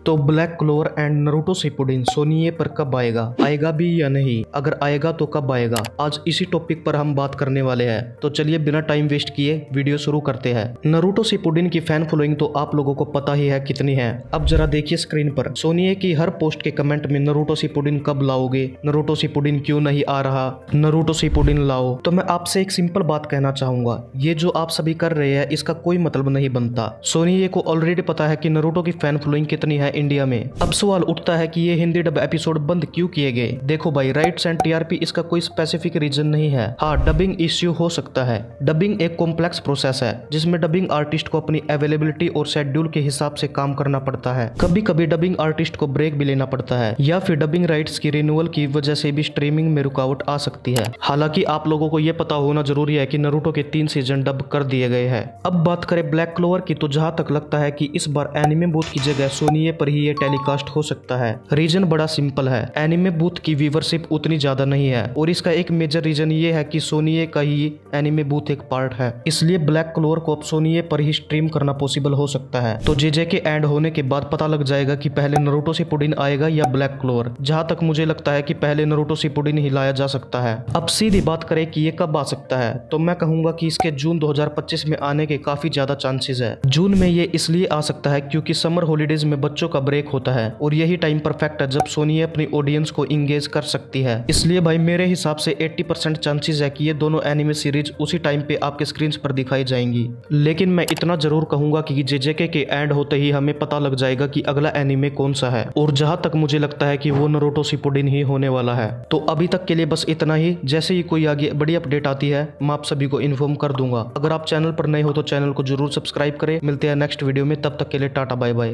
तो Black Clover and Naruto Shippuden Sony Yay पर कब आएगा, आएगा भी या नहीं, अगर आएगा तो कब आएगा, आज इसी टॉपिक पर हम बात करने वाले हैं। तो चलिए बिना टाइम वेस्ट किए वीडियो शुरू करते हैं। नारुतो शिपुडिन की फैन फॉलोइंग तो आप लोगों को पता ही है कितनी है। अब जरा देखिए स्क्रीन पर, सोनिए की हर पोस्ट के कमेंट में नारुतो शिपुडिन कब लाओगे, नारुतो शिपुडिन क्यों नहीं आ रहा, नारुतो शिपुडिन लाओ। तो मैं आपसे एक सिंपल बात कहना चाहूंगा, ये जो आप सभी कर रहे हैं इसका कोई मतलब नहीं बनता। सोनिए को ऑलरेडी पता है कि नारुतो की फैन फॉलोइंग कितनी है इंडिया में। अब सवाल उठता है कि ये हिंदी डब एपिसोड बंद क्यों किए गए। देखो भाई, राइट्स एंड टीआरपी इसका कोई स्पेसिफिक रीजन नहीं है। हाँ, डबिंग इश्यू हो सकता है। डबिंग एक कॉम्प्लेक्स प्रोसेस है जिसमें डबिंग आर्टिस्ट को अपनी अवेलेबिलिटी और शेड्यूल के हिसाब से काम करना पड़ता है। कभी कभी डबिंग आर्टिस्ट को ब्रेक भी लेना पड़ता है, या फिर डबिंग राइट्स की रिन्यूअल की वजह से भी स्ट्रीमिंग में रुकावट आ सकती है। हालांकि आप लोगों को यह पता होना जरूरी है कि नारुतो के 3 सीजन डब कर दिए गए हैं। अब बात करें ब्लैक क्लोवर की, तो जहां तक लगता है कि इस बार एनिमे बूथ की जगह सोनिए पर ही ये टेलीकास्ट हो सकता है। रीजन बड़ा सिंपल है, एनिमे बूथ की व्यूवरशिप उतनी ज्यादा नहीं है, और इसका एक मेजर रीजन ये है कि सोनिए का ही एनिमे बूथ एक पार्ट है, इसलिए ब्लैक क्लोवर को अब सोनिए पर ही स्ट्रीम करना पॉसिबल हो सकता है। तो जेजे के एंड होने के बाद पता लग जाएगा कि पहले नारुतो शिपुडिन आएगा या ब्लैक क्लोवर। जहां तक मुझे लगता है कि पहले नारुतो शिपुडिन ही लाया जा सकता है। अब सीधी बात करें कि ये कब आ सकता है, तो मैं कहूंगा कि इसके जून 2025 में आने के काफी ज्यादा चांसेस है। जून में ये इसलिए आ सकता है क्योंकि समर हॉलीडेज में बच्चों का ब्रेक होता है, और यही टाइम परफेक्ट है जब सोनी अपनी ऑडियंस को इंगेज कर सकती है। इसलिए भाई मेरे हिसाब से 80% चांसेस है कि ये दोनों एनिमे सीरीज उसी टाइम पे आपके स्क्रीन पर दिखाई जाएंगी। लेकिन मैं इतना जरूर कहूंगा कि जेजेके के एंड होते ही हमें पता लग जाएगा कि अगला एनिमे कौन सा है, और जहां तक मुझे लगता है कि वो नारुतो शिपुडिन ही होने वाला है। तो अभी तक के लिए बस इतना ही। जैसे ही कोई आगे बड़ी अपडेट आती है मैं आप सभी को इन्फॉर्म कर दूंगा। अगर आप चैनल पर नए हो तो चैनल को जरूर सब्सक्राइब करें। मिलते हैं नेक्स्ट वीडियो में, तब तक के लिए टाटा बाय बाय।